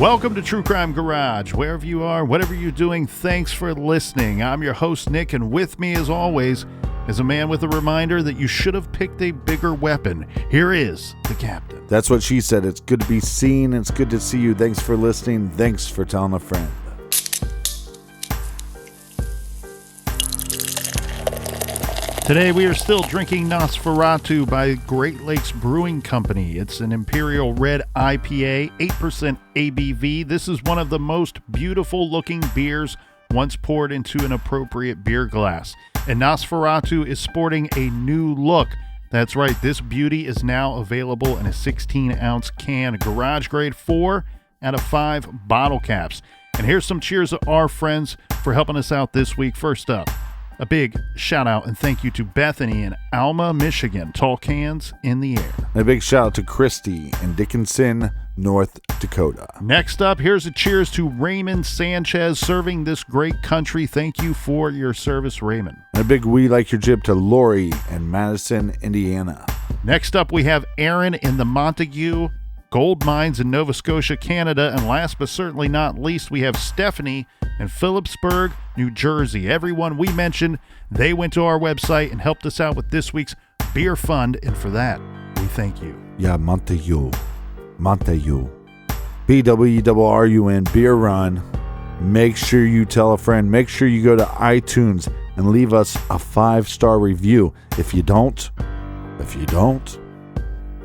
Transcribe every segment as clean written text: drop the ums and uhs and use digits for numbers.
Welcome to True Crime Garage. Wherever you are, whatever you're doing, thanks for listening. I'm your host, Nick, and with me, as always, is a man with a reminder that you should have picked a bigger weapon. Here is the captain. That's what she said. It's good to be seen. It's good to see you. Thanks for listening. Thanks for telling a friend. Today we are still drinking Nosferatu by Great Lakes Brewing Company. It's an Imperial Red IPA, 8% ABV. This is one of the most beautiful looking beers once poured into an appropriate beer glass. And Nosferatu is sporting a new look. That's right, this beauty is now available in a 16-ounce can, garage grade 4 out of 5 bottle caps. And here's some cheers to our friends for helping us out this week. First up, a big shout out and thank you to Bethany in Alma, Michigan. Tall cans in the air. And a big shout out to Christy in Dickinson, North Dakota. Next up, here's a cheers to Raymond Sanchez serving this great country. Thank you for your service, Raymond. And a big we like your jib to Lori in Madison, Indiana. Next up, we have Aaron in the Montague Gold Mines in Nova Scotia, Canada. And last but certainly not least, we have Stephanie in Phillipsburg, New Jersey. Everyone we mentioned, they went to our website and helped us out with this week's beer fund. And for that, we thank you. Yeah, Montague. BWRUN, Beer Run. Make sure you tell a friend. Make sure you go to iTunes and leave us a 5-star review. If you don't,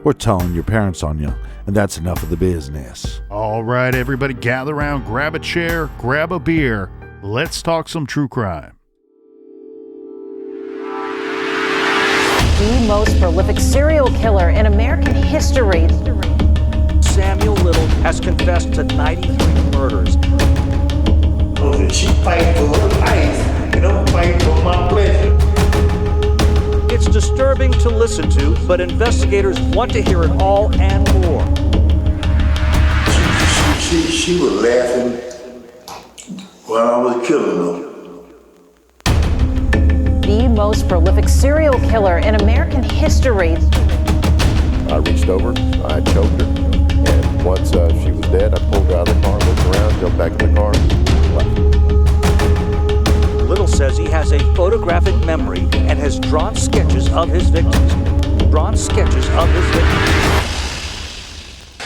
we're telling your parents on you. And that's enough of the business. All right, everybody, gather around, grab a chair, grab a beer. Let's talk some true crime. The most prolific serial killer in American history. Samuel Little has confessed to 93 murders. She fight for her life, fight for my pleasure. It's disturbing to listen to, but investigators want to hear it all and more. She was laughing while I was killing her. The most prolific serial killer in American history. I reached over, I choked her, and once she was dead, I pulled her out of the car, looked around, jumped back in the car, and left. Little says he has a photographic memory and has drawn sketches of his victims.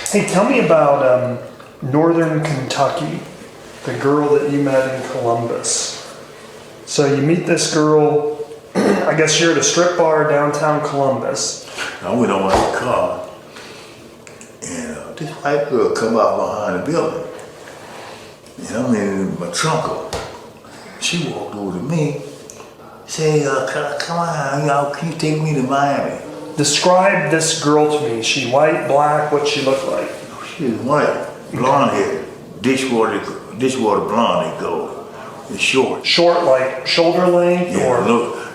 Hey, tell me about Northern Kentucky, the girl that you met in Columbus. So you meet this girl, I guess you're at a strip bar downtown Columbus. I went on my car, and this white girl come out behind the building. And I'm in my trunk. She walked over to me, say, come on, y'all, can you take me to Miami? Describe this girl to me. She white, black, what'd she look like? She was white, blonde hair, dishwater blonde, they go. It's short. Short, like shoulder length, yeah, or?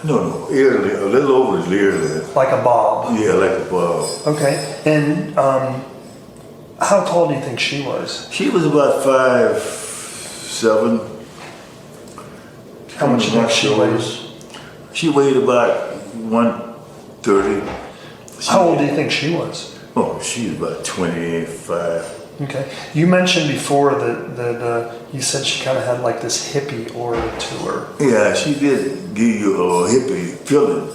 No, ear length, a little over his ear length. Like a bob? Yeah, like a bob. Okay, and how tall do you think she was? She was about 5'7". How much do you think she weighs? She weighed about 130. How old do you think she was? Oh, she was about 25. Okay. You mentioned before that you said she kind of had like this hippie aura to her. Yeah, she did give you a hippie feeling.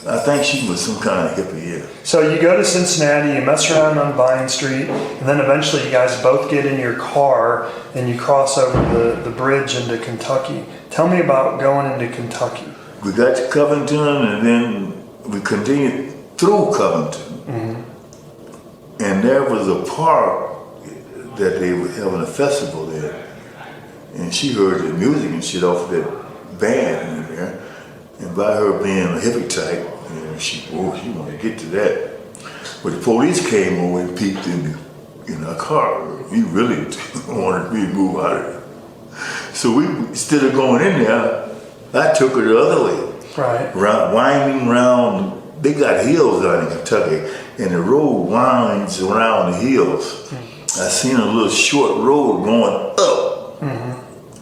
I think she was some kind of hippie, yeah. So you go to Cincinnati, you mess around on Vine Street, and then eventually you guys both get in your car and you cross over the bridge into Kentucky. Tell me about going into Kentucky. We got to Covington, and then we continued through Covington. Mm-hmm. And there was a park that they were having a festival there. And she heard the music and shit off of that band in there. And by her being a hippie type, she wanted to get to that. But the police came over and peeped in our car. We really wanted me to move out of there. So we, instead of going in there, I took her the other way. Right. Winding around, they got hills out in Kentucky, and the road winds around the hills. Mm-hmm. I seen a little short road going up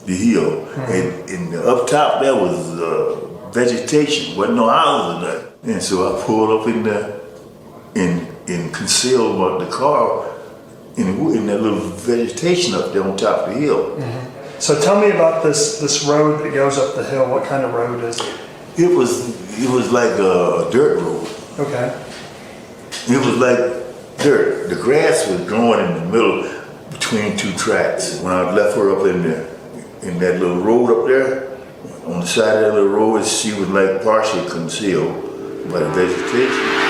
the hill. Mm-hmm. And up top there was vegetation, wasn't no houses or nothing. And so I pulled up in there and concealed the car in that little vegetation up there on top of the hill. So tell me about this road that goes up the hill. What kind of road is it? It was like a dirt road. Okay. It was like dirt. The grass was growing in the middle between two tracks. When I left her up in that little road up there, on the side of that little road, she was like partially concealed by the vegetation.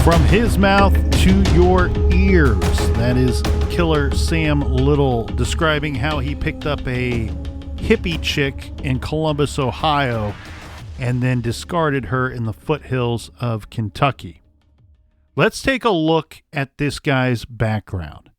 From his mouth to your ears. That is Killer Sam Little describing how he picked up a hippie chick in Columbus, Ohio, and then discarded her in the foothills of Kentucky. Let's take a look at this guy's background.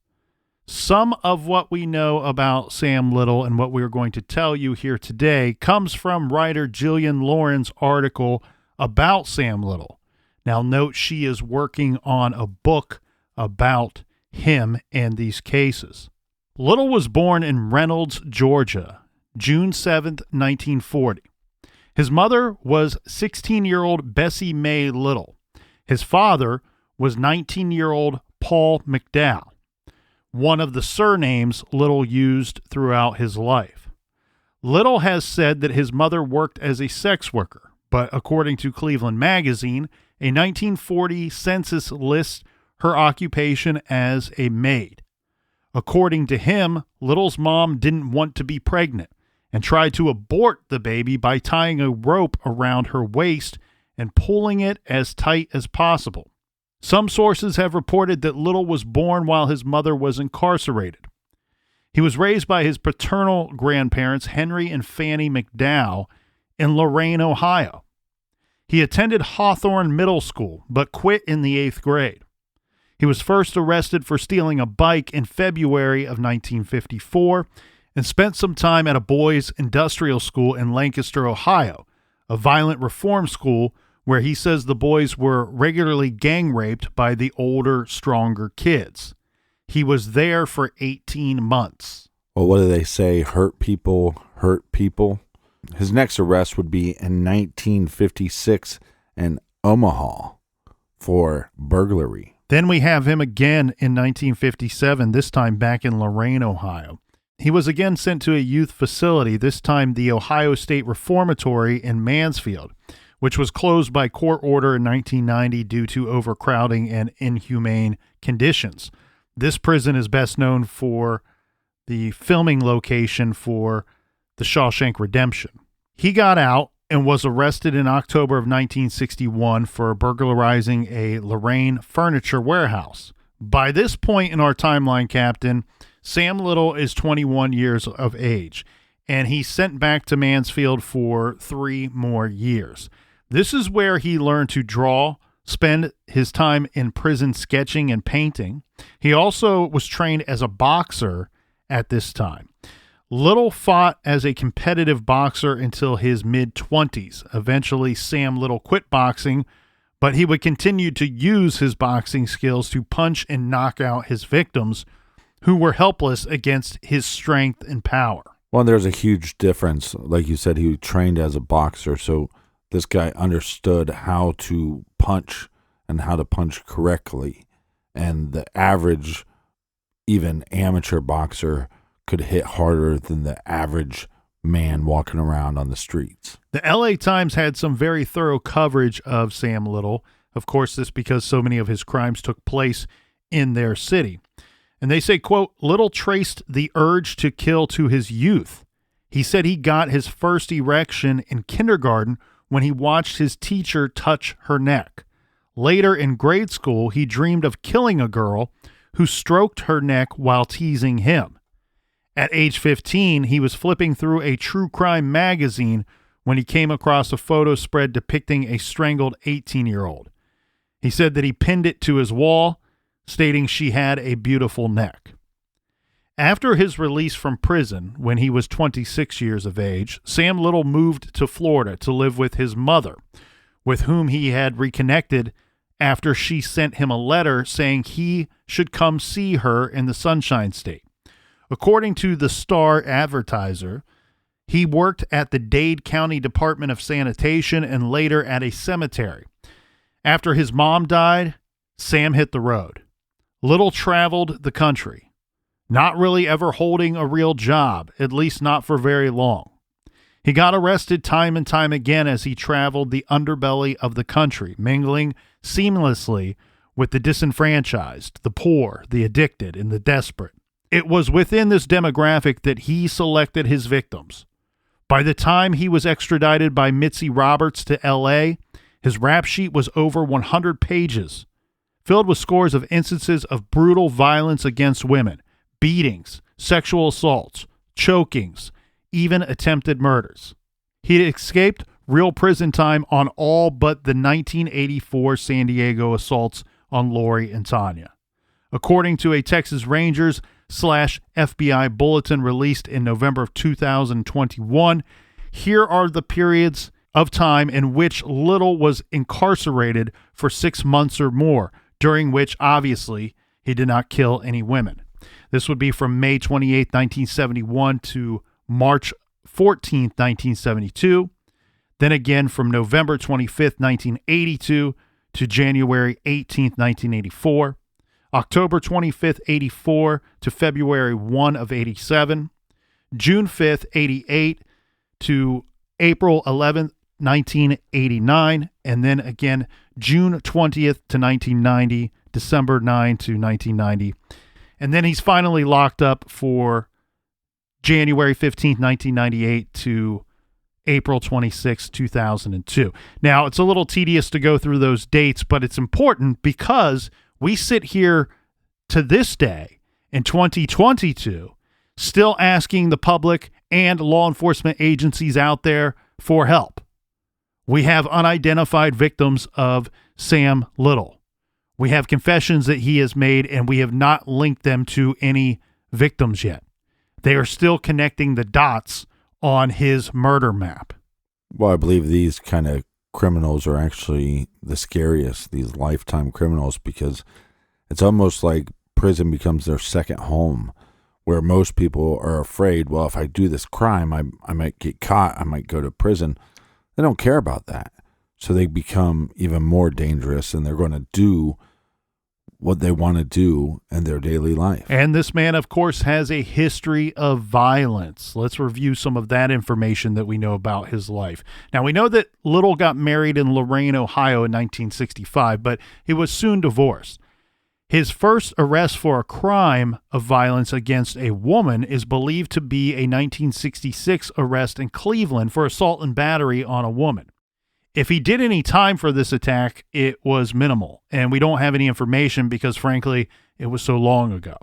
Some of what we know about Sam Little and what we're going to tell you here today comes from writer Jillian Lauren's article about Sam Little. Now, note she is working on a book about him and these cases. Little was born in Reynolds, Georgia, June 7th, 1940. His mother was 16-year-old Bessie Mae Little. His father was 19-year-old Paul McDowell, one of the surnames Little used throughout his life. Little has said that his mother worked as a sex worker, but according to Cleveland Magazine, a 1940 census lists her occupation as a maid. According to him, Little's mom didn't want to be pregnant and tried to abort the baby by tying a rope around her waist and pulling it as tight as possible. Some sources have reported that Little was born while his mother was incarcerated. He was raised by his paternal grandparents, Henry and Fanny McDowell, in Lorain, Ohio. He attended Hawthorne Middle School, but quit in the 8th grade. He was first arrested for stealing a bike in February of 1954 and spent some time at a boys' industrial school in Lancaster, Ohio, a violent reform school where he says the boys were regularly gang raped by the older, stronger kids. He was there for 18 months. Well, what do they say? Hurt people hurt people. His next arrest would be in 1956 in Omaha for burglary. Then we have him again in 1957, this time back in Lorain, Ohio. He was again sent to a youth facility, this time the Ohio State Reformatory in Mansfield, which was closed by court order in 1990 due to overcrowding and inhumane conditions. This prison is best known for the filming location for The Shawshank Redemption. He got out and was arrested in October of 1961 for burglarizing a Lorain furniture warehouse. By this point in our timeline, Captain, Sam Little is 21 years of age, and he's sent back to Mansfield for 3 more years. This is where he learned to draw, spend his time in prison sketching and painting. He also was trained as a boxer at this time. Little fought as a competitive boxer until his mid-20s. Eventually, Sam Little quit boxing, but he would continue to use his boxing skills to punch and knock out his victims, who were helpless against his strength and power. Well, there's a huge difference. Like you said, he trained as a boxer, so this guy understood how to punch and how to punch correctly. And the average, even amateur boxer could hit harder than the average man walking around on the streets. The LA Times had some very thorough coverage of Sam Little. Of course, this because so many of his crimes took place in their city. And they say, quote, Little traced the urge to kill to his youth. He said he got his first erection in kindergarten when he watched his teacher touch her neck. Later in grade school, he dreamed of killing a girl who stroked her neck while teasing him. At age 15, he was flipping through a true crime magazine when he came across a photo spread depicting a strangled 18-year-old. He said that he pinned it to his wall, stating she had a beautiful neck. After his release from prison, when he was 26 years of age, Sam Little moved to Florida to live with his mother, with whom he had reconnected after she sent him a letter saying he should come see her in the Sunshine State. According to the Star Advertiser, He worked at the Dade County Department of Sanitation and later at a cemetery. After his mom died, Sam hit the road. Little traveled the country, not really ever holding a real job, at least not for very long. He got arrested time and time again as he traveled the underbelly of the country, mingling seamlessly with the disenfranchised, the poor, the addicted, and the desperate. It was within this demographic that he selected his victims. By the time he was extradited by Mitzi Roberts to L.A., his rap sheet was over 100 pages, filled with scores of instances of brutal violence against women, beatings, sexual assaults, chokings, even attempted murders. He had escaped real prison time on all but the 1984 San Diego assaults on Lori and Tanya. According to a Texas Rangers /FBI bulletin released in November of 2021, here are the periods of time in which Little was incarcerated for 6 months or more, during which, obviously, he did not kill any women. This would be from May 28, 1971 to March 14, 1972. Then again from November 25, 1982 to January 18, 1984. October 25th, 84 to February 1 of 87. June 5th, 88 to April 11th, 1989. And then again, June 20th to 1990, December 9 to 1990. And then he's finally locked up for January 15th, 1998 to April 26, 2002. Now, it's a little tedious to go through those dates, but it's important because we sit here to this day in 2022 still asking the public and law enforcement agencies out there for help. We have unidentified victims of Sam Little. We have confessions that he has made, and we have not linked them to any victims yet. They are still connecting the dots on his murder map. Well, I believe these kind of criminals are actually the scariest, these lifetime criminals, because it's almost like prison becomes their second home, where most people are afraid, well, if I do this crime, I might get caught, I might go to prison. They don't care about that. So they become even more dangerous, and they're going to do what they want to do in their daily life. And this man, of course, has a history of violence. Let's review some of that information that we know about his life. Now, we know that Little got married in Lorain, Ohio in 1965, but he was soon divorced. His first arrest for a crime of violence against a woman is believed to be a 1966 arrest in Cleveland for assault and battery on a woman. If he did any time for this attack, it was minimal, and we don't have any information because, frankly, it was so long ago.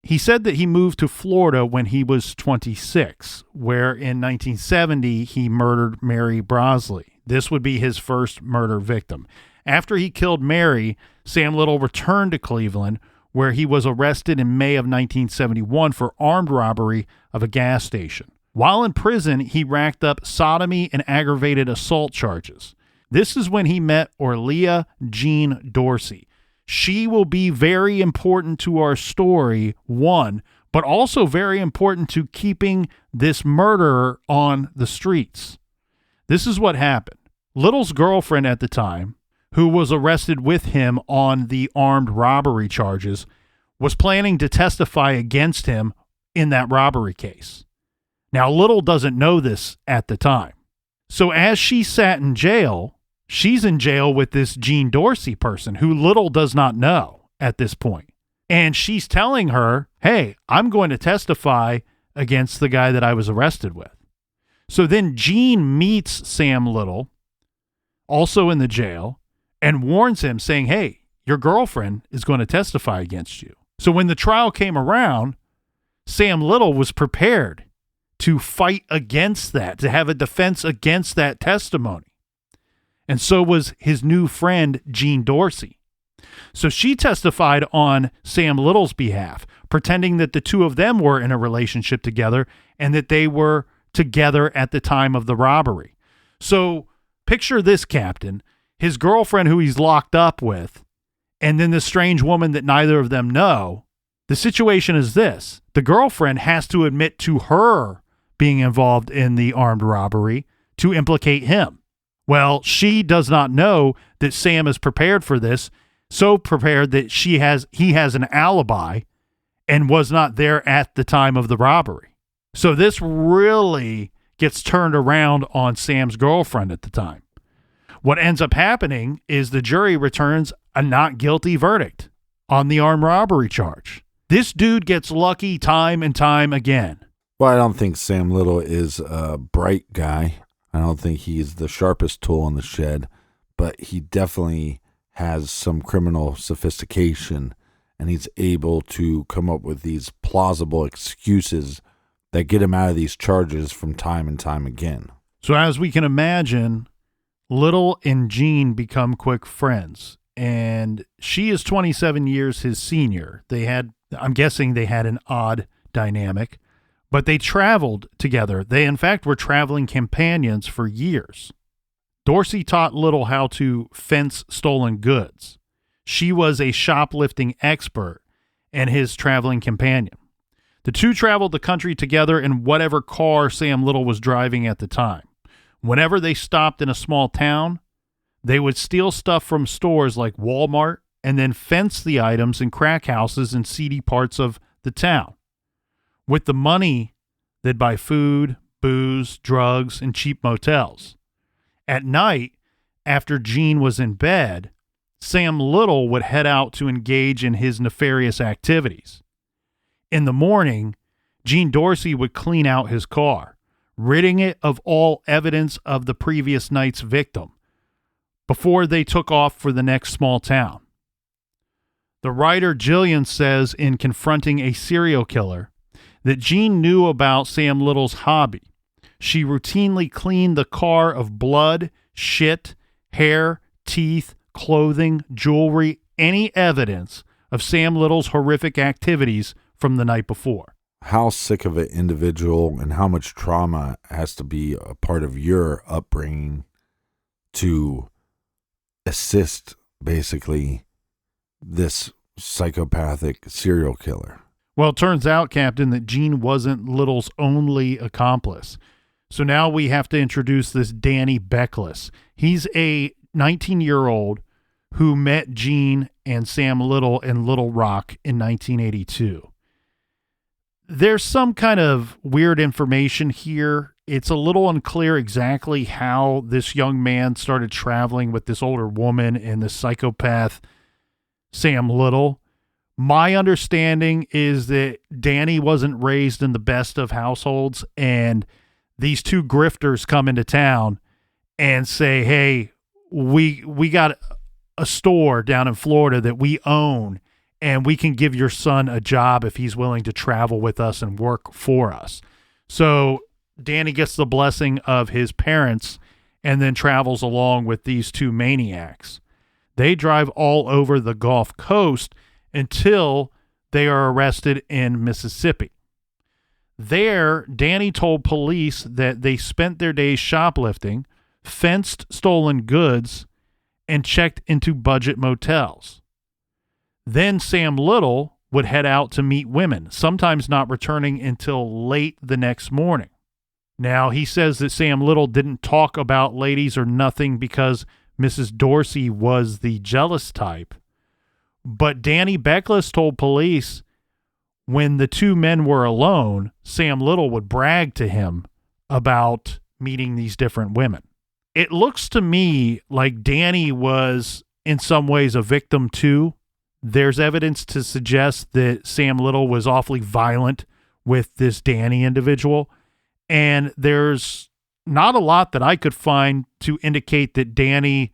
He said that he moved to Florida when he was 26, where in 1970 he murdered Mary Brosley. This would be his first murder victim. After he killed Mary, Sam Little returned to Cleveland, where he was arrested in May of 1971 for armed robbery of a gas station. While in prison, he racked up sodomy and aggravated assault charges. This is when he met Orleah Jean Dorsey. She will be very important to our story, one, but also very important to keeping this murderer on the streets. This is what happened. Little's girlfriend at the time, who was arrested with him on the armed robbery charges, was planning to testify against him in that robbery case. Now, Little doesn't know this at the time. So as she sat in jail, she's in jail with this Jean Dorsey person who Little does not know at this point. And she's telling her, hey, I'm going to testify against the guy that I was arrested with. So then Jean meets Sam Little, also in the jail, and warns him, saying, hey, your girlfriend is going to testify against you. So when the trial came around, Sam Little was prepared to fight against that, to have a defense against that testimony. And so was his new friend, Jean Dorsey. So she testified on Sam Little's behalf, pretending that the two of them were in a relationship together and that they were together at the time of the robbery. So picture this, Captain, his girlfriend who he's locked up with, and then this strange woman that neither of them know. The situation is this. The girlfriend has to admit to her being involved in the armed robbery to implicate him. Well, she does not know that Sam is prepared for this, so prepared that he has an alibi and was not there at the time of the robbery. So this really gets turned around on Sam's girlfriend at the time. What ends up happening is the jury returns a not guilty verdict on the armed robbery charge. This dude gets lucky time and time again. Well, I don't think Sam Little is a bright guy. I don't think he's the sharpest tool in the shed, but he definitely has some criminal sophistication, and he's able to come up with these plausible excuses that get him out of these charges from time and time again. So as we can imagine, Little and Jean become quick friends, and she is 27 years his senior. I'm guessing they had an odd dynamic, but they traveled together. They, in fact, were traveling companions for years. Dorsey taught Little how to fence stolen goods. She was a shoplifting expert and his traveling companion. The two traveled the country together in whatever car Sam Little was driving at the time. Whenever they stopped in a small town, they would steal stuff from stores like Walmart and then fence the items in crack houses and seedy parts of the town. With the money, they'd buy food, booze, drugs, and cheap motels. At night, after Jean was in bed, Sam Little would head out to engage in his nefarious activities. In the morning, Jean Dorsey would clean out his car, ridding it of all evidence of the previous night's victim, before they took off for the next small town. The writer Jillian says in Confronting a Serial Killer that Jean knew about Sam Little's hobby. She routinely cleaned the car of blood, shit, hair, teeth, clothing, jewelry, any evidence of Sam Little's horrific activities from the night before. How sick of an individual and how much trauma has to be a part of your upbringing to assist, basically, this psychopathic serial killer. Well, it turns out, Captain, that Jean wasn't Little's only accomplice. So now we have to introduce this Danny Beckless. He's a 19-year-old who met Jean and Sam Little in Little Rock in 1982. There's some kind of weird information here. It's a little unclear exactly how this young man started traveling with this older woman and the psychopath Sam Little. My understanding is that Danny wasn't raised in the best of households, and these two grifters come into town and say, hey, we got a store down in Florida that we own, and we can give your son a job if he's willing to travel with us and work for us. So Danny gets the blessing of his parents and then travels along with these two maniacs. They drive all over the Gulf Coast until they are arrested in Mississippi. There, Danny told police that they spent their days shoplifting, fenced stolen goods, and checked into budget motels. Then Sam Little would head out to meet women, sometimes not returning until late the next morning. Now, he says that Sam Little didn't talk about ladies or nothing because Mrs. Dorsey was the jealous type. But Danny Beckless told police when the two men were alone, Sam Little would brag to him about meeting these different women. It looks to me like Danny was in some ways a victim too. There's evidence to suggest that Sam Little was awfully violent with this Danny individual. And there's not a lot that I could find to indicate that Danny,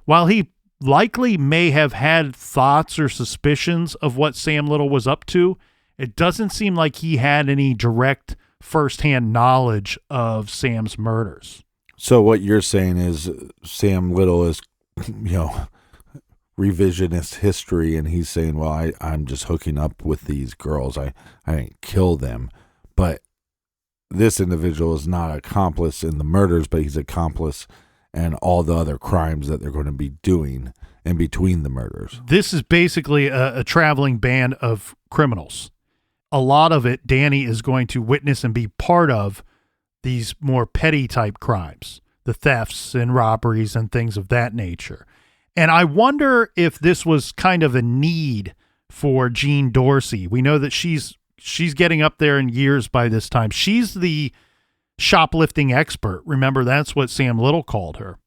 while he likely may have had thoughts or suspicions of what Sam Little was up to, it doesn't seem like he had any direct firsthand knowledge of Sam's murders. So what you're saying is Sam Little is, revisionist history, and he's saying, well, I'm just hooking up with these girls. I didn't kill them. But this individual is not an accomplice in the murders, but he's an accomplice and all the other crimes that they're going to be doing in between the murders. This is basically a traveling band of criminals. a lot of it, Danny is going to witness and be part of these more petty type crimes, the thefts and robberies and things of that nature. And I wonder if this was kind of a need for Jean Dorsey. We know that she's getting up there in years by this time. She's the shoplifting expert. Remember, that's what Sam Little called her.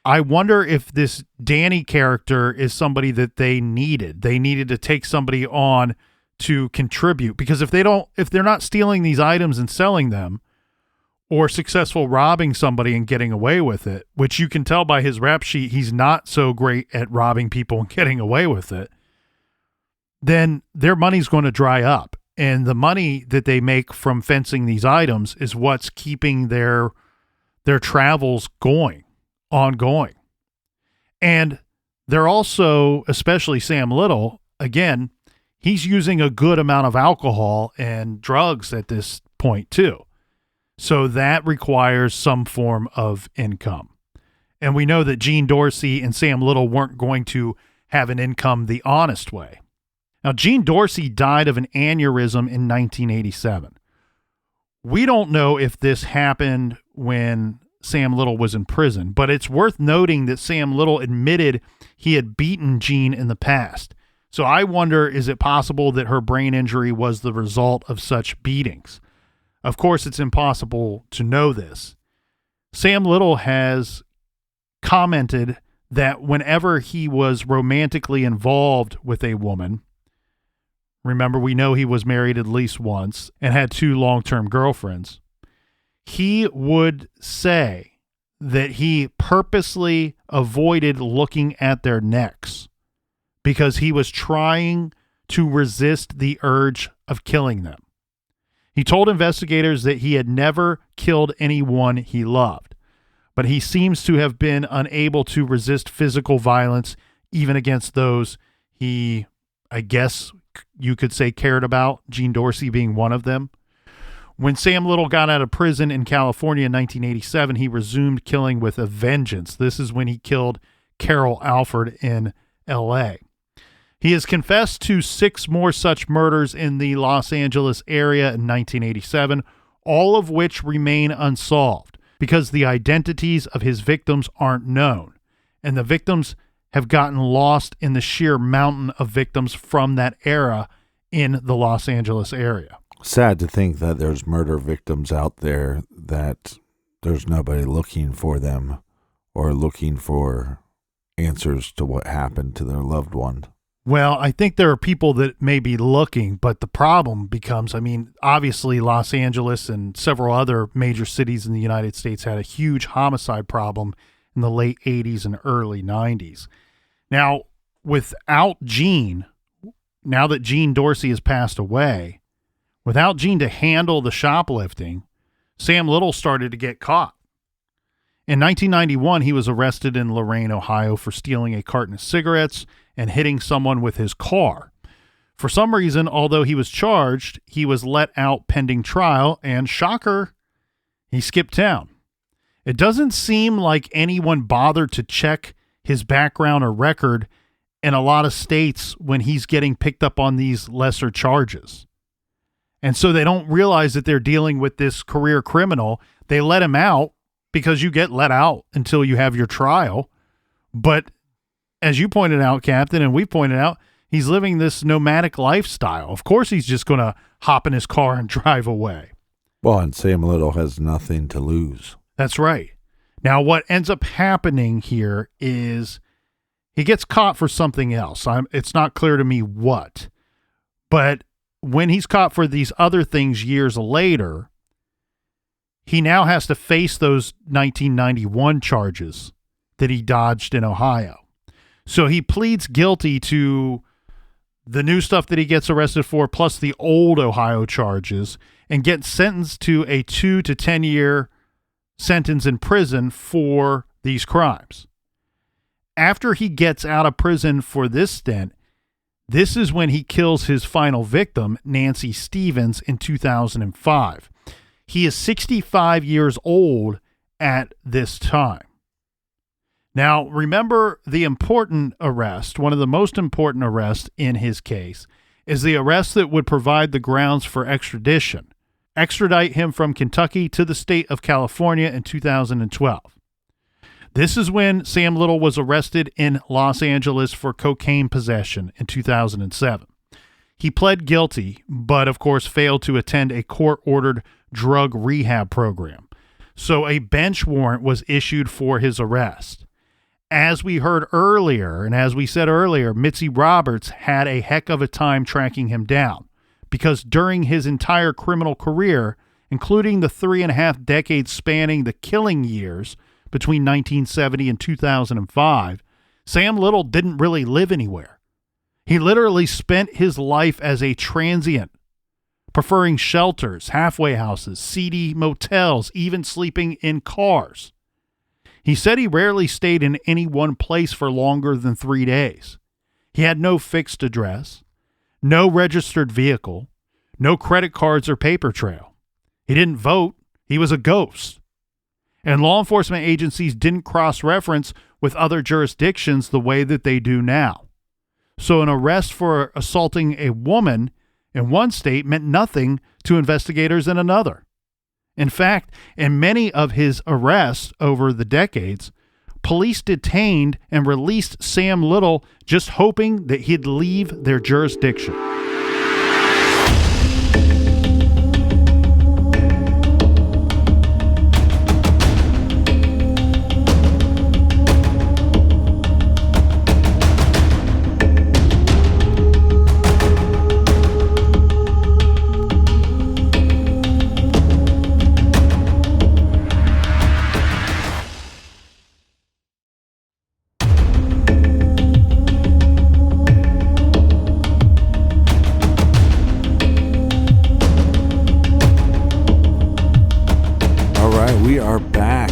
I wonder if this Danny character is somebody that they needed. They needed to take somebody on to contribute, because if they're not stealing these items and selling them, or successful robbing somebody and getting away with it, which you can tell by his rap sheet, he's not so great at robbing people and getting away with it, then their money's going to dry up. And the money that they make from fencing these items is what's keeping their travels ongoing. And they're also, especially Sam Little, again, he's using a good amount of alcohol and drugs at this point too. So that requires some form of income. And we know that Jean Dorsey and Sam Little weren't going to have an income the honest way. Now, Jean Dorsey died of an aneurysm in 1987. We don't know if this happened when Sam Little was in prison, but it's worth noting that Sam Little admitted he had beaten Jean in the past. So I wonder, is it possible that her brain injury was the result of such beatings? Of course, it's impossible to know this. Sam Little has commented that whenever he was romantically involved with a woman, remember, we know he was married at least once and had 2 long-term girlfriends, he would say that he purposely avoided looking at their necks because he was trying to resist the urge of killing them. He told investigators that he had never killed anyone he loved, but he seems to have been unable to resist physical violence even against those he, I guess you could say, cared about, Jean Dorsey being one of them. When Sam Little got out of prison in California in 1987, he resumed killing with a vengeance. This is when he killed Carol Alford in L.A. He has confessed to 6 more such murders in the Los Angeles area in 1987, all of which remain unsolved because the identities of his victims aren't known, and the victims have gotten lost in the sheer mountain of victims from that era in the Los Angeles area. Sad to think that there's murder victims out there that there's nobody looking for them or looking for answers to what happened to their loved one. Well, I think there are people that may be looking, but the problem becomes, obviously Los Angeles and several other major cities in the United States had a huge homicide problem in the late 80s and early 90s. Now, without Jean, now that Jean Dorsey has passed away, without Jean to handle the shoplifting, Sam Little started to get caught. In 1991, he was arrested in Lorain, Ohio for stealing a carton of cigarettes and hitting someone with his car. For some reason, although he was charged, he was let out pending trial, and shocker, he skipped town. It doesn't seem like anyone bothered to check his background or record in a lot of states when he's getting picked up on these lesser charges. And so they don't realize that they're dealing with this career criminal. They let him out because you get let out until you have your trial. But as you pointed out, Captain, and we pointed out, he's living this nomadic lifestyle. Of course, he's just going to hop in his car and drive away. Well, and Sam Little has nothing to lose. That's right. Now, what ends up happening here is he gets caught for something else. It's not clear to me what. But when he's caught for these other things years later, he now has to face those 1991 charges that he dodged in Ohio. So he pleads guilty to the new stuff that he gets arrested for, plus the old Ohio charges, and gets sentenced to a 2 to 10 year sentence in prison for these crimes. After he gets out of prison for this stint, this is when he kills his final victim, Nancy Stevens, in 2005. He is 65 years old at this time. Now, remember the important arrest, one of the most important arrests in his case, is the arrest that would provide the grounds for extradition. Extradite him from Kentucky to the state of California in 2012. This is when Sam Little was arrested in Los Angeles for cocaine possession in 2007. He pled guilty, but of course failed to attend a court-ordered drug rehab program. So a bench warrant was issued for his arrest. As we heard earlier, and as we said earlier, Mitzi Roberts had a heck of a time tracking him down, because during his entire criminal career, including the 3.5 decades spanning the killing years between 1970 and 2005, Sam Little didn't really live anywhere. He literally spent his life as a transient, preferring shelters, halfway houses, seedy motels, even sleeping in cars. He said he rarely stayed in any one place for longer than 3 days. He had no fixed address, no registered vehicle, no credit cards or paper trail. He didn't vote. He was a ghost. And law enforcement agencies didn't cross-reference with other jurisdictions the way that they do now. So an arrest for assaulting a woman in one state meant nothing to investigators in another. In fact, in many of his arrests over the decades, police detained and released Sam Little just hoping that he'd leave their jurisdiction. We are back.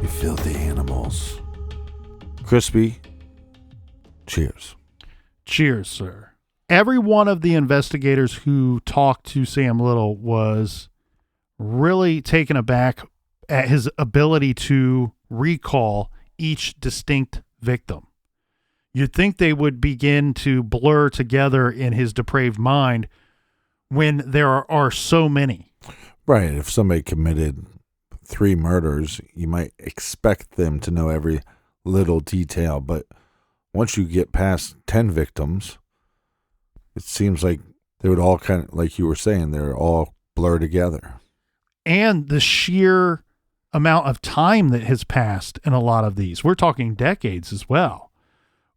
You filthy animals. Crispy, cheers. Cheers, sir. Every one of the investigators who talked to Sam Little was really taken aback at his ability to recall each distinct victim. You'd think they would begin to blur together in his depraved mind when there are so many. Right. If somebody committed 3 murders, you might expect them to know every little detail. But once you get past 10 victims, it seems like they would all kind of, like you were saying, they're all blur together. And the sheer amount of time that has passed in a lot of these. We're talking decades as well.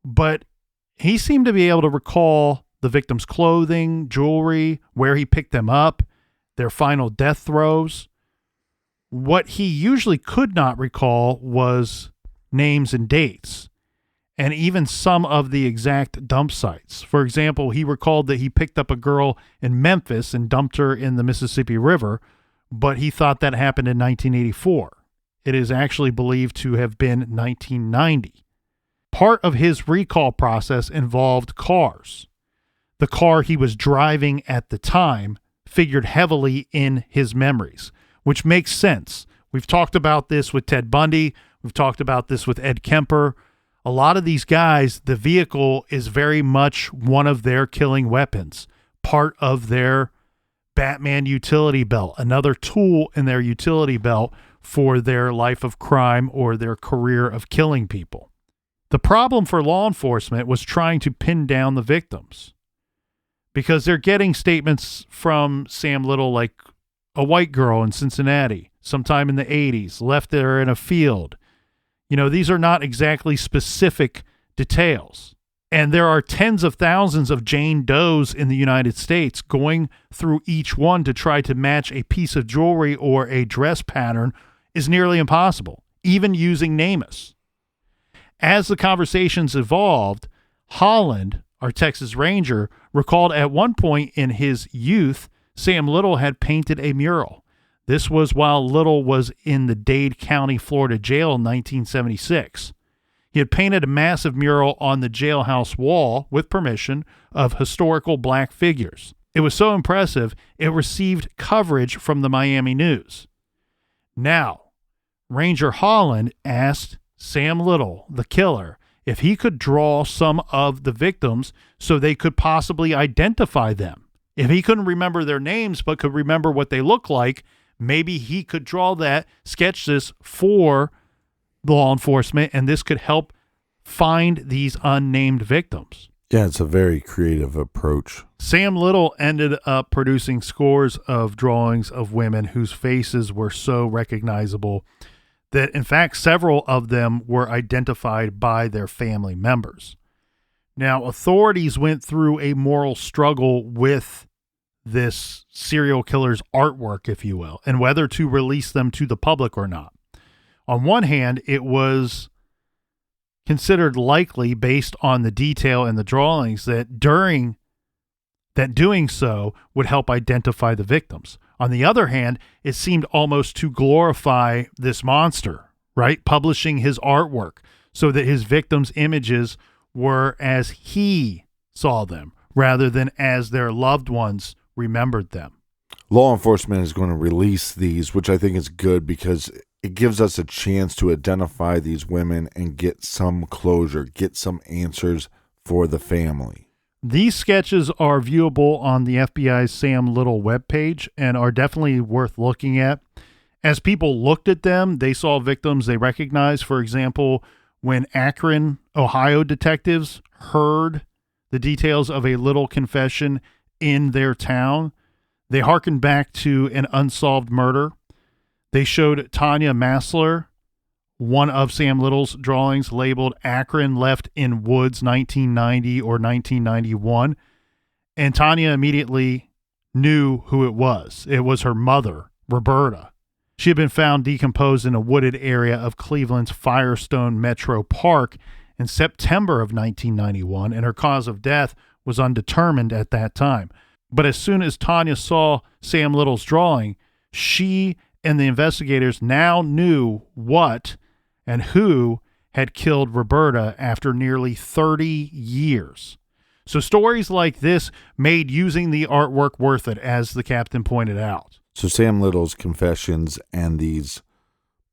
But he seemed to be able to recall the victim's clothing, jewelry, where he picked them up, their final death throes. What he usually could not recall was names and dates, and even some of the exact dump sites. For example, he recalled that he picked up a girl in Memphis and dumped her in the Mississippi River, but he thought that happened in 1984. It is actually believed to have been 1990. Part of his recall process involved cars. The car he was driving at the time figured heavily in his memories, which makes sense. We've talked about this with Ted Bundy. We've talked about this with Ed Kemper. A lot of these guys, the vehicle is very much one of their killing weapons, part of their Batman utility belt, another tool in their utility belt for their life of crime or their career of killing people. The problem for law enforcement was trying to pin down the victims, because they're getting statements from Sam Little like a white girl in Cincinnati sometime in the 80s, left there in a field. You know, these are not exactly specific details. And there are tens of thousands of Jane Does in the United States. Going through each one to try to match a piece of jewelry or a dress pattern is nearly impossible, even using NamUs. As the conversations evolved, Holland, our Texas Ranger, recalled at one point in his youth, Sam Little had painted a mural. This was while Little was in the Dade County, Florida jail in 1976. He had painted a massive mural on the jailhouse wall with permission of historical black figures. It was so impressive, it received coverage from the Miami News. Now, Ranger Holland asked Sam Little, the killer, if he could draw some of the victims so they could possibly identify them. If he couldn't remember their names but could remember what they look like, maybe he could draw that, sketch this for the law enforcement, and this could help find these unnamed victims. Yeah, it's a very creative approach. Sam Little ended up producing scores of drawings of women whose faces were so recognizable that, in fact, several of them were identified by their family members. Now, authorities went through a moral struggle with this serial killer's artwork, if you will, and whether to release them to the public or not. On one hand, it was considered likely, based on the detail in the drawings, that doing so would help identify the victims. On the other hand, it seemed almost to glorify this monster, right? Publishing his artwork so that his victims' images were as he saw them rather than as their loved ones remembered them. Law enforcement is going to release these, which I think is good because it gives us a chance to identify these women and get some closure, get some answers for the family. These sketches are viewable on the FBI's Sam Little webpage and are definitely worth looking at. As people looked at them, they saw victims they recognized. For example, when Akron, Ohio detectives heard the details of a Little confession in their town, they hearkened back to an unsolved murder. They showed Tanya Massler one of Sam Little's drawings labeled Akron Left in Woods 1990 or 1991. And Tanya immediately knew who it was. It was her mother, Roberta. She had been found decomposed in a wooded area of Cleveland's Firestone Metro Park in September of 1991, and her cause of death was undetermined at that time. But as soon as Tanya saw Sam Little's drawing, she and the investigators now knew what and who had killed Roberta after nearly 30 years. So stories like this made using the artwork worth it, as the captain pointed out. So Sam Little's confessions and these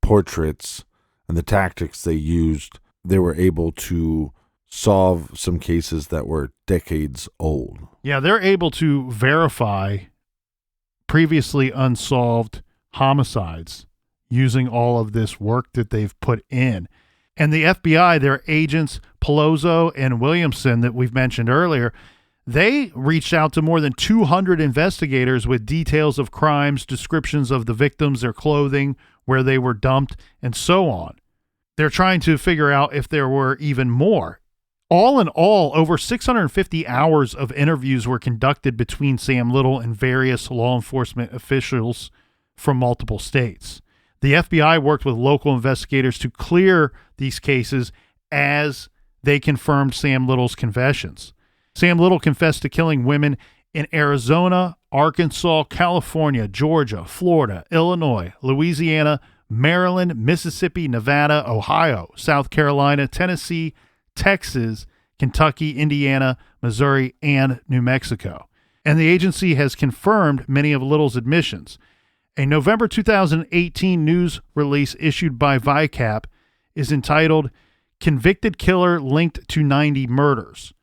portraits and the tactics they used, they were able to solve some cases that were decades old. Yeah, they're able to verify previously unsolved homicides using all of this work that they've put in. And the FBI, their agents Peloso and Williamson that we've mentioned earlier, they reached out to more than 200 investigators with details of crimes, descriptions of the victims, their clothing, where they were dumped, and so on. They're trying to figure out if there were even more. All in all, over 650 hours of interviews were conducted between Sam Little and various law enforcement officials from multiple states. The FBI worked with local investigators to clear these cases as they confirmed Sam Little's confessions. Sam Little confessed to killing women in Arizona, Arkansas, California, Georgia, Florida, Illinois, Louisiana, Maryland, Mississippi, Nevada, Ohio, South Carolina, Tennessee, Texas, Kentucky, Indiana, Missouri, and New Mexico. And the agency has confirmed many of Little's admissions. A November 2018 news release issued by VICAP is entitled Convicted Killer Linked to 90 Murders.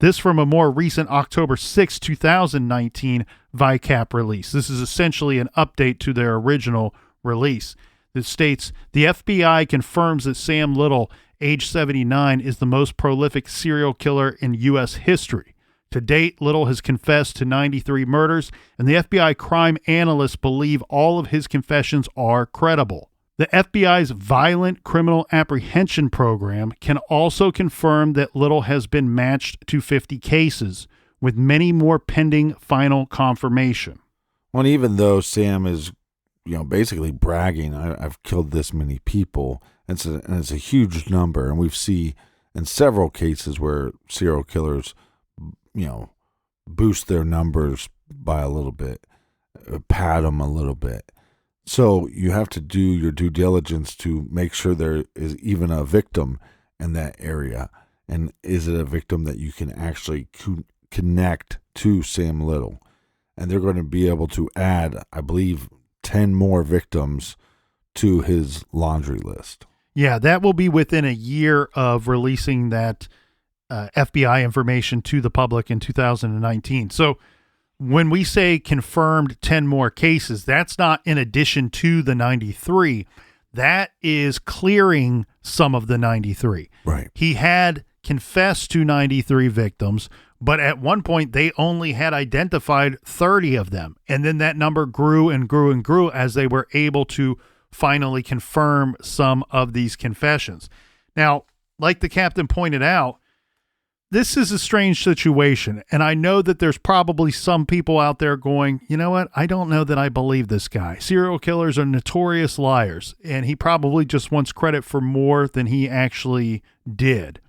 This from a more recent October 6, 2019 VICAP release. This is essentially an update to their original release that states, the FBI confirms that Sam Little, age 79, is the most prolific serial killer in U.S. history. To date, Little has confessed to 93 murders, and the FBI crime analysts believe all of his confessions are credible. The FBI's Violent Criminal Apprehension Program can also confirm that Little has been matched to 50 cases, with many more pending final confirmation. Well, even though Sam is, basically bragging, I've killed this many people, and it's a huge number, and we've seen in several cases where serial killers boost their numbers by a little bit, pad them a little bit. So you have to do your due diligence to make sure there is even a victim in that area. And is it a victim that you can actually connect to Sam Little? And they're going to be able to add, I believe, 10 more victims to his laundry list. Yeah, that will be within a year of releasing that FBI information to the public in 2019. So when we say confirmed 10 more cases, that's not in addition to the 93. That is clearing some of the 93. Right. He had confessed to 93 victims, but at one point they only had identified 30 of them. And then that number grew and grew and grew as they were able to finally confirm some of these confessions. Now, like the captain pointed out, this is a strange situation, and I know that there's probably some people out there going, you know what, I don't know that I believe this guy. Serial killers are notorious liars, and he probably just wants credit for more than he actually did.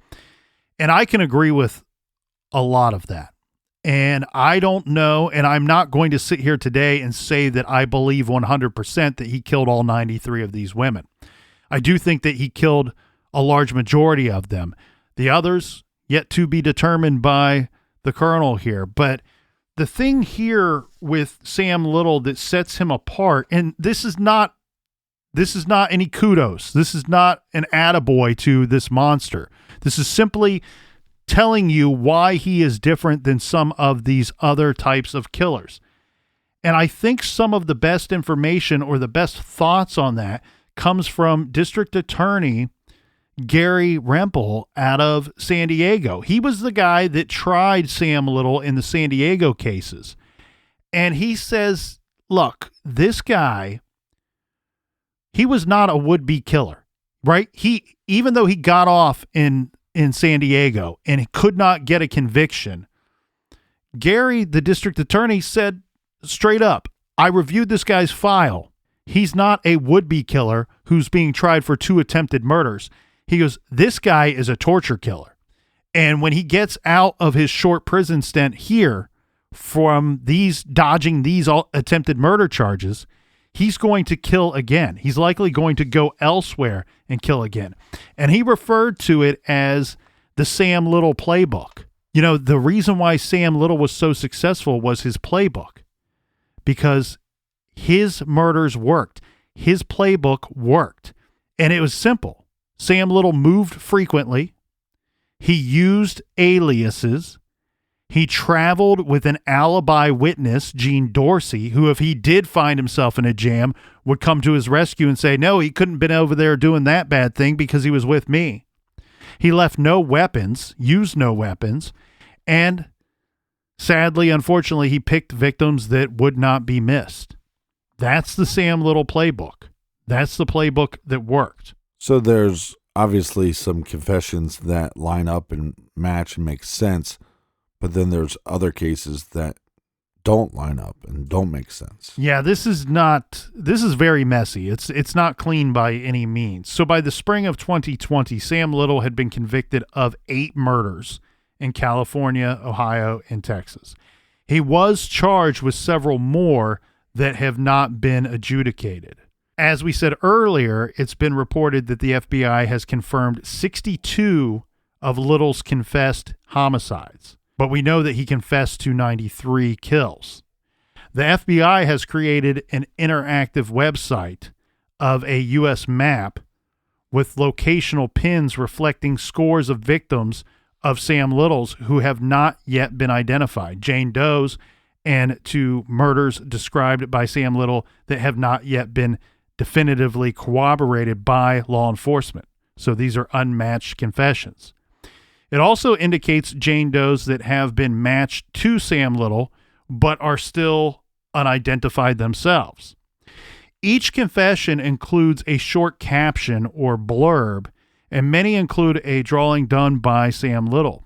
And I can agree with a lot of that. And I don't know, and I'm not going to sit here today and say that I believe 100% that he killed all 93 of these women. I do think that he killed a large majority of them. The others, yet to be determined by the colonel here. But the thing here with Sam Little that sets him apart, and this is not any kudos. This is not an attaboy to this monster. This is simply telling you why he is different than some of these other types of killers. And I think some of the best information or the best thoughts on that comes from District Attorney Gary Rempel out of San Diego. He was the guy that tried Sam Little in the San Diego cases. And he says, look, this guy, he was not a would-be killer, right? Even though he got off in San Diego and he could not get a conviction, Gary, the district attorney, said straight up, I reviewed this guy's file. He's not a would-be killer who's being tried for 2 attempted murders. He goes, this guy is a torture killer. And when he gets out of his short prison stint here from dodging these attempted murder charges, he's going to kill again. He's likely going to go elsewhere and kill again. And he referred to it as the Sam Little playbook. You know, the reason why Sam Little was so successful was his playbook, because his murders worked. His playbook worked. And it was simple. Sam Little moved frequently. He used aliases. He traveled with an alibi witness, Gene Dorsey, who, if he did find himself in a jam, would come to his rescue and say, no, he couldn't have been over there doing that bad thing because he was with me. He left no weapons, used no weapons, and sadly, unfortunately, he picked victims that would not be missed. That's the Sam Little playbook. That's the playbook that worked. So there's obviously some confessions that line up and match and make sense, but then there's other cases that don't line up and don't make sense. Yeah, this is very messy. It's not clean by any means. So by the spring of 2020, Sam Little had been convicted of 8 murders in California, Ohio, and Texas. He was charged with several more that have not been adjudicated. As we said earlier, it's been reported that the FBI has confirmed 62 of Little's confessed homicides, but we know that he confessed to 93 kills. The FBI has created an interactive website of a U.S. map with locational pins reflecting scores of victims of Sam Little's who have not yet been identified, Jane Doe's, and 2 murders described by Sam Little that have not yet been definitively corroborated by law enforcement. So these are unmatched confessions. It also indicates Jane Doe's that have been matched to Sam Little, but are still unidentified themselves. Each confession includes a short caption or blurb, and many include a drawing done by Sam Little.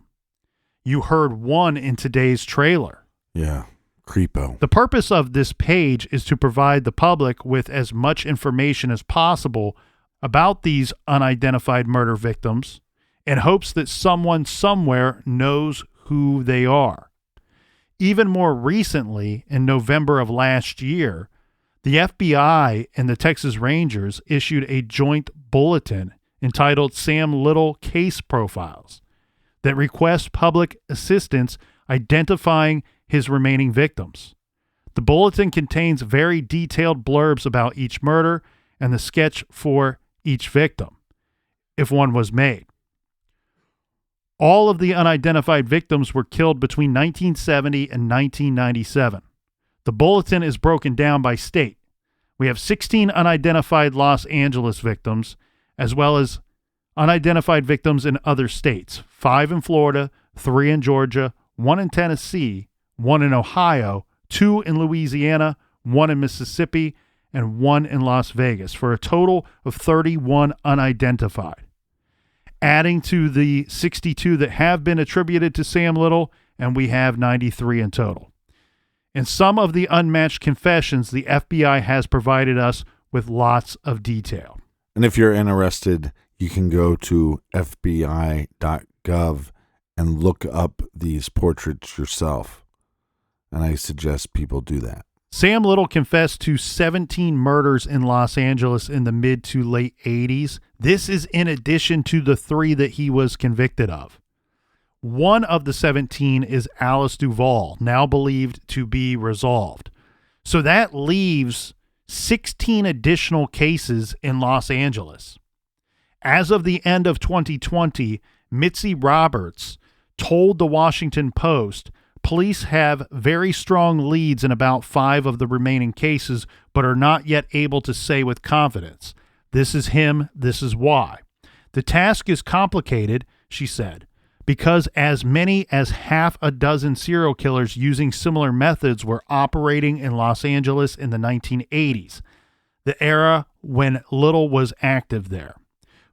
You heard one in today's trailer. Yeah. Creepo. The purpose of this page is to provide the public with as much information as possible about these unidentified murder victims in hopes that someone somewhere knows who they are. Even more recently, in November of last year, the FBI and the Texas Rangers issued a joint bulletin entitled Sam Little Case Profiles that requests public assistance identifying his remaining victims. The bulletin contains very detailed blurbs about each murder and the sketch for each victim. if one was made. All of the unidentified victims were killed between 1970 and 1997. The bulletin is broken down by state. We have 16 unidentified Los Angeles victims, as well as unidentified victims in other states, 5 in Florida, 3 in Georgia, 1 in Tennessee, 1 in Ohio, 2 in Louisiana, 1 in Mississippi, and 1 in Las Vegas, for a total of 31 unidentified. Adding to the 62 that have been attributed to Sam Little, and we have 93 in total. In some of the unmatched confessions, the FBI has provided us with lots of detail. And if you're interested, you can go to FBI.gov and look up these portraits yourself. And I suggest people do that. Sam Little confessed to 17 murders in Los Angeles in the mid to late 80s. This is in addition to the 3 that he was convicted of. One of the 17 is Alice Duval, now believed to be resolved. So that leaves 16 additional cases in Los Angeles. As of the end of 2020, Mitzi Roberts told the Washington Post, police have very strong leads in about 5 of the remaining cases, but are not yet able to say with confidence, this is him, this is why. The task is complicated, she said, because as many as half a dozen serial killers using similar methods were operating in Los Angeles in the 1980s, the era when Little was active there.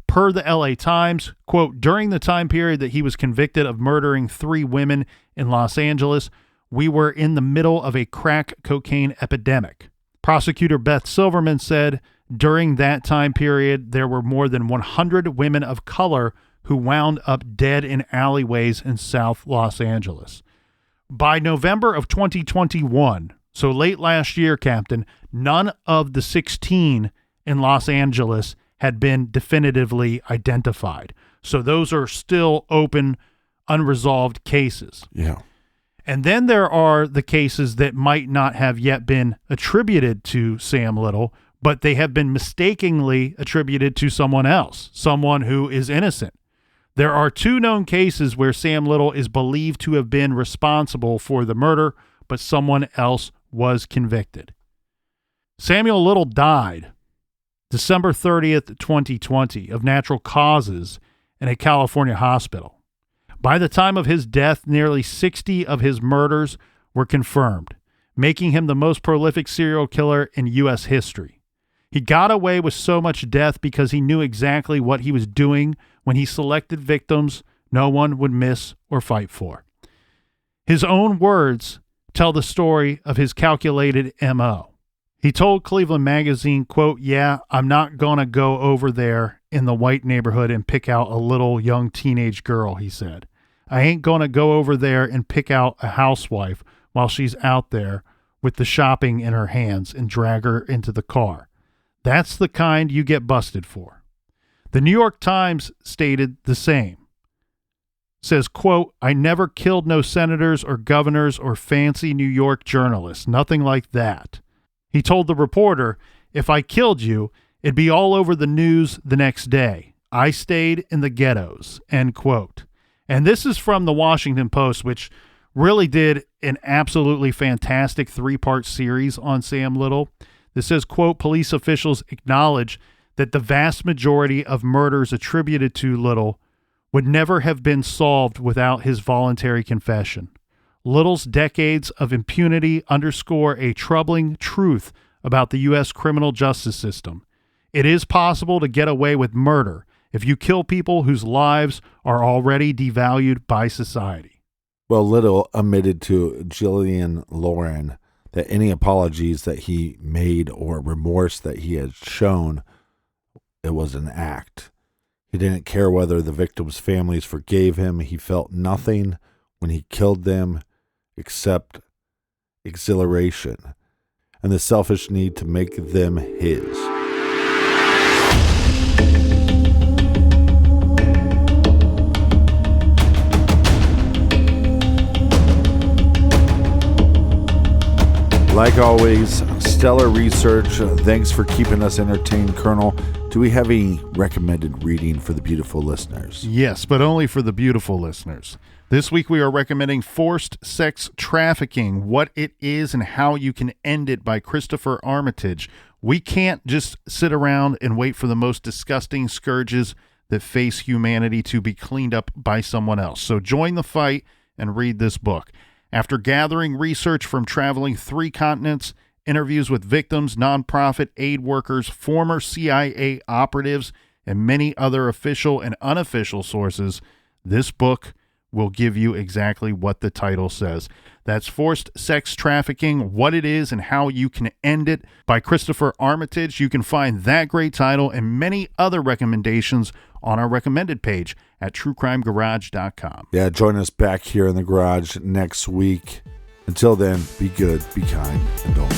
Per the LA Times, quote, during the time period that he was convicted of murdering 3 women in Los Angeles, we were in the middle of a crack cocaine epidemic. Prosecutor Beth Silverman said during that time period, there were more than 100 women of color who wound up dead in alleyways in South Los Angeles. By November of 2021, so late last year, Captain, none of the 16 in Los Angeles had been definitively identified. So those are still open, unresolved cases. Yeah. And then there are the cases that might not have yet been attributed to Sam Little, but they have been mistakenly attributed to someone else, someone who is innocent. There are 2 known cases where Sam Little is believed to have been responsible for the murder, but someone else was convicted. Samuel Little died December 30th, 2020, of natural causes in a California hospital. By the time of his death, nearly 60 of his murders were confirmed, making him the most prolific serial killer in U.S. history. He got away with so much death because he knew exactly what he was doing when he selected victims no one would miss or fight for. His own words tell the story of his calculated M.O. He told Cleveland Magazine, quote, yeah, I'm not going to go over there in the white neighborhood and pick out a little young teenage girl, he said. I ain't going to go over there and pick out a housewife while she's out there with the shopping in her hands and drag her into the car. That's the kind you get busted for. The New York Times stated the same. Says, quote, I never killed no senators or governors or fancy New York journalists. Nothing like that. He told the reporter, if I killed you, it'd be all over the news the next day. I stayed in the ghettos, end quote. And this is from the Washington Post, which really did an absolutely fantastic 3-part series on Sam Little. This says, quote, police officials acknowledge that the vast majority of murders attributed to Little would never have been solved without his voluntary confession. Little's decades of impunity underscore a troubling truth about the U.S. criminal justice system. It is possible to get away with murder if you kill people whose lives are already devalued by society. Well, Little admitted to Jillian Lauren that any apologies that he made or remorse that he had shown, it was an act. He didn't care whether the victims' families forgave him. He felt nothing when he killed them except exhilaration and the selfish need to make them his. Like always, stellar research. Thanks for keeping us entertained, Colonel. Do we have any recommended reading for the beautiful listeners? Yes, but only for the beautiful listeners. This week we are recommending Forced Sex Trafficking, What It Is and How You Can End It by Christopher Armitage. We can't just sit around and wait for the most disgusting scourges that face humanity to be cleaned up by someone else. So join the fight and read this book. After gathering research from traveling 3 continents, interviews with victims, nonprofit aid workers, former CIA operatives, and many other official and unofficial sources, this book will give you exactly what the title says. That's Forced Sex Trafficking, What It Is and How You Can End It by Christopher Armitage. You can find that great title and many other recommendations on our recommended page at truecrimegarage.com. Yeah, join us back here in the garage next week. Until then, be good, be kind, and don't